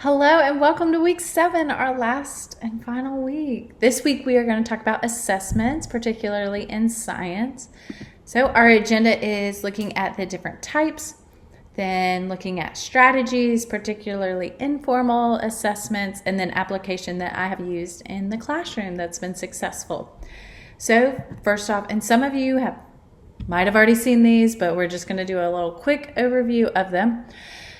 Hello and welcome to week 7, our last and final week. This week we are going to talk about assessments, particularly in science. So our agenda is looking at the different types, then looking at strategies, particularly informal assessments, and then application that I have used in the classroom that's been successful. So first off, and some of you might have already seen these, but we're just going to do a little quick overview of them.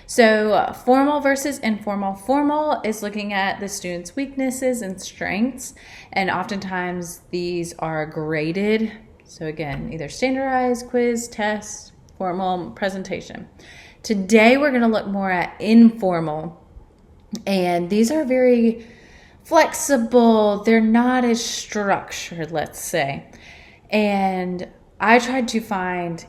So formal versus informal. Formal is looking at the student's weaknesses and strengths, and oftentimes these are graded. So again, either standardized, quiz, test, formal, presentation. Today we're going to look more at informal, and these are very flexible. They're not as structured, let's say. And I tried to find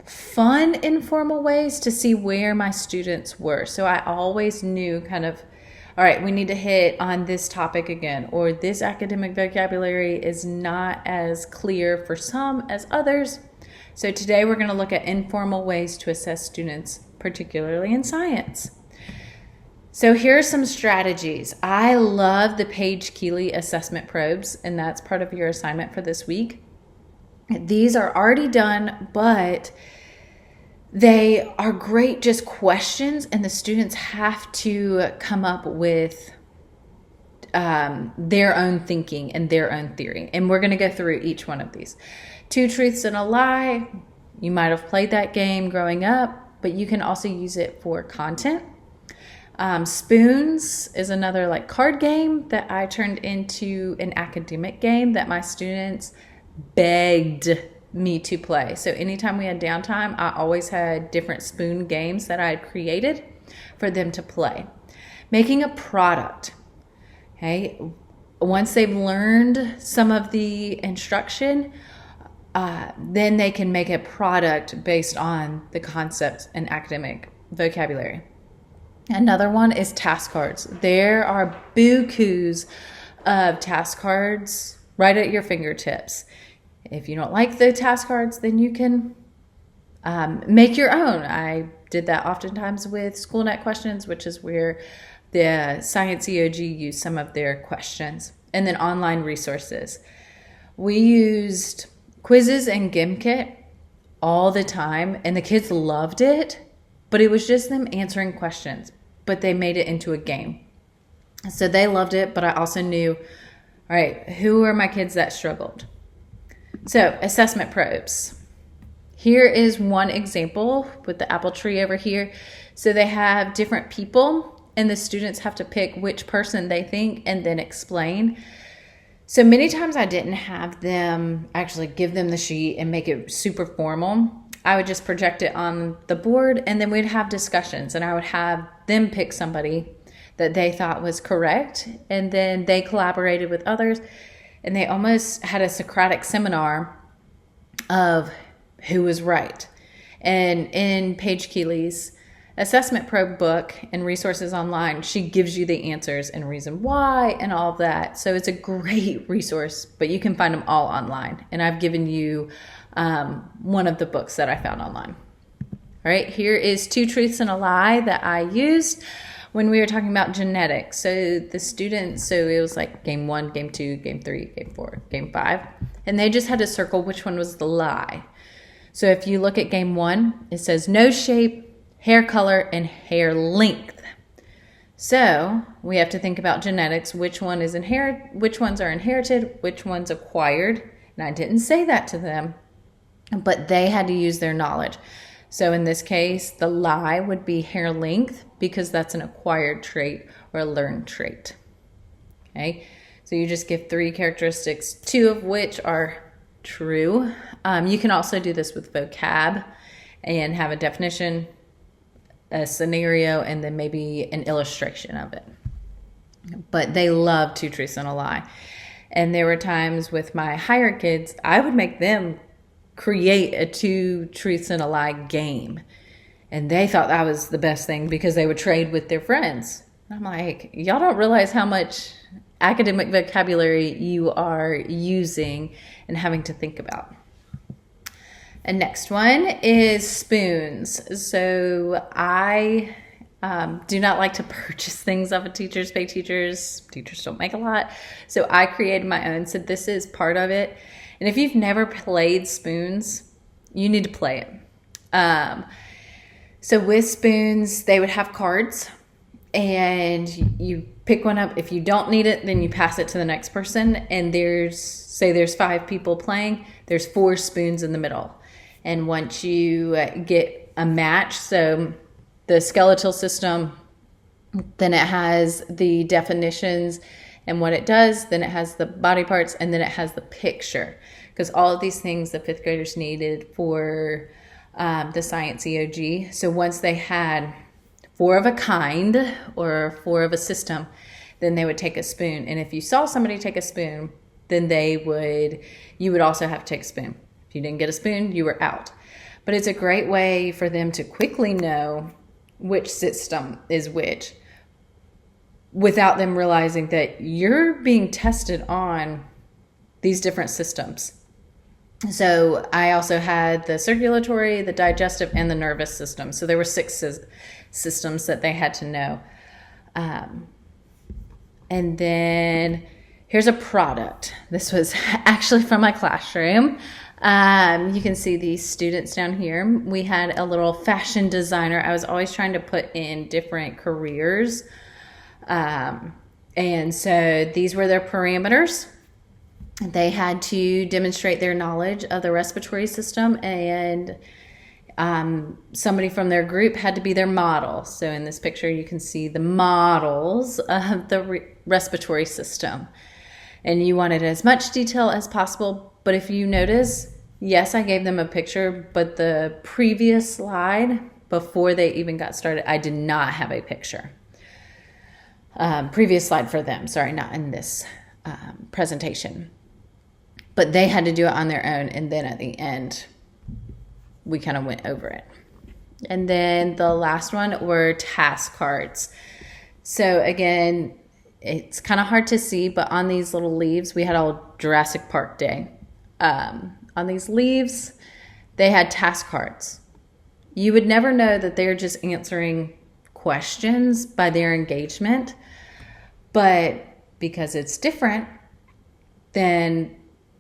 fun, informal ways to see where my students were. So I always knew all right, we need to hit on this topic again, or this academic vocabulary is not as clear for some as others. So today we're going to look at informal ways to assess students, particularly in science. So here are some strategies. I love the Paige-Keeley assessment probes, and that's part of your assignment for this week. These are already done, but they are great just questions, and the students have to come up with their own thinking and their own theory. And we're going to go through each one of these. 2 truths and a lie. You might have played that game growing up, but you can also use it for content. Spoons is another card game that I turned into an academic game that my students begged me to play. So anytime we had downtime, I always had different spoon games that I had created for them to play. Making a product. Okay, once they've learned some of the instruction, then they can make a product based on the concepts and academic vocabulary. Another one is task cards. There are bukus of task cards right at your fingertips. If you don't like the task cards, then you can make your own. I did that oftentimes with SchoolNet questions, which is where the Science EOG used some of their questions. And then online resources. We used quizzes and Gimkit all the time, and the kids loved it, but it was just them answering questions, but they made it into a game. So they loved it, but I also knew, all right, who are my kids that struggled? So assessment probes. Here is one example with the apple tree over here. So they have different people, and the students have to pick which person they think and then explain. So many times I didn't have them actually give them the sheet and make it super formal. I would just project it on the board, and then we'd have discussions, and I would have them pick somebody that they thought was correct, and then they collaborated with others. And they almost had a Socratic seminar of who was right. And in Paige-Keeley's assessment probe book and resources online, she gives you the answers and reason why and all of that. So it's a great resource, but you can find them all online. And I've given you one of the books that I found online. All right, here is 2 truths and a lie that I used when we were talking about genetics. So the students, so it was game 1, game 2, game 3, game 4, game 5. And they just had to circle which one was the lie. So if you look at game 1, it says nose shape, hair color, and hair length. So we have to think about genetics. Which one is which ones are inherited, which one's acquired. And I didn't say that to them, but they had to use their knowledge. So in this case, the lie would be hair length, because that's an acquired trait or a learned trait. Okay, so you just give 3 characteristics, 2 of which are true. You can also do this with vocab and have a definition, a scenario, and then maybe an illustration of it. But they love 2 truths and a lie. And there were times with my higher kids, I would make them create a 2 truths and a lie game. And they thought that was the best thing because they would trade with their friends. I'm like, y'all don't realize how much academic vocabulary you are using and having to think about. And next one is spoons. So I do not like to purchase things off of teachers, pay teachers. Teachers don't make a lot. So I created my own. So this is part of it. And if you've never played spoons, you need to play it. So with spoons, they would have cards and you pick one up. If you don't need it, then you pass it to the next person. And there's 5 people playing, there's 4 spoons in the middle. And once you get a match, so the skeletal system, then it has the definitions and what it does, then it has the body parts, and then it has the picture. Because all of these things the 5th graders needed for the science EOG. So once they had 4 of a kind or 4 of a system, then they would take a spoon. And if you saw somebody take a spoon, then you would also have to take a spoon. If you didn't get a spoon, you were out. But it's a great way for them to quickly know which system is which without them realizing that you're being tested on these different systems. So I also had the circulatory, the digestive, and the nervous system. So there were 6 systems that they had to know. And then here's a product. This was actually from my classroom. You can see these students down here. We had a little fashion designer. I was always trying to put in different careers. And so these were their parameters. They had to demonstrate their knowledge of the respiratory system, and somebody from their group had to be their model. So in this picture, you can see the models of the respiratory system. And you wanted as much detail as possible. But if you notice, yes, I gave them a picture, but the previous slide, before they even got started, I did not have a picture. Previous slide for them, sorry, not in this presentation. But they had to do it on their own, and then at the end, we kind of went over it. And then the last one were task cards. So again, it's kind of hard to see, but on these little leaves, we had all Jurassic Park Day. On these leaves, they had task cards. You would never know that they're just answering questions by their engagement, but because it's different, then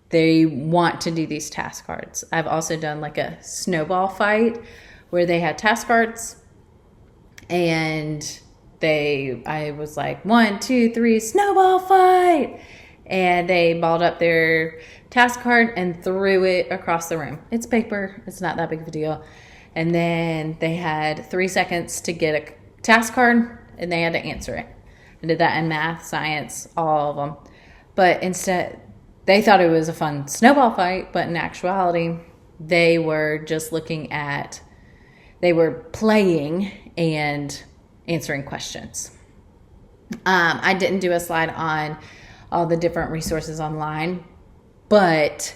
they want to do these task cards. I've also done like a snowball fight where they had task cards, and I was like, 1, 2, 3, snowball fight. And they balled up their task card and threw it across the room. It's paper. It's not that big of a deal. And then they had 3 seconds to get a task card, and they had to answer it. I did that in math, science, all of them. But instead, they thought it was a fun snowball fight, but in actuality, they were just they were playing and answering questions. I didn't do a slide on all the different resources online, but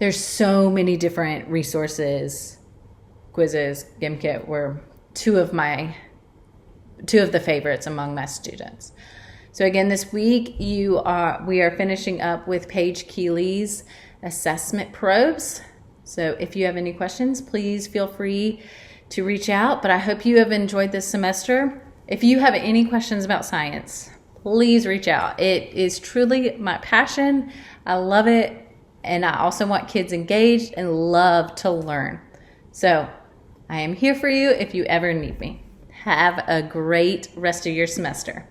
there's so many different resources. Quizzes, Gimkit were two of the favorites among my students. So again, this week we are finishing up with Paige Keeley's assessment probes. So if you have any questions, please feel free to reach out. But I hope you have enjoyed this semester. If you have any questions about science, please reach out. It is truly my passion. I love it. And I also want kids engaged and love to learn. So I am here for you if you ever need me. Have a great rest of your semester.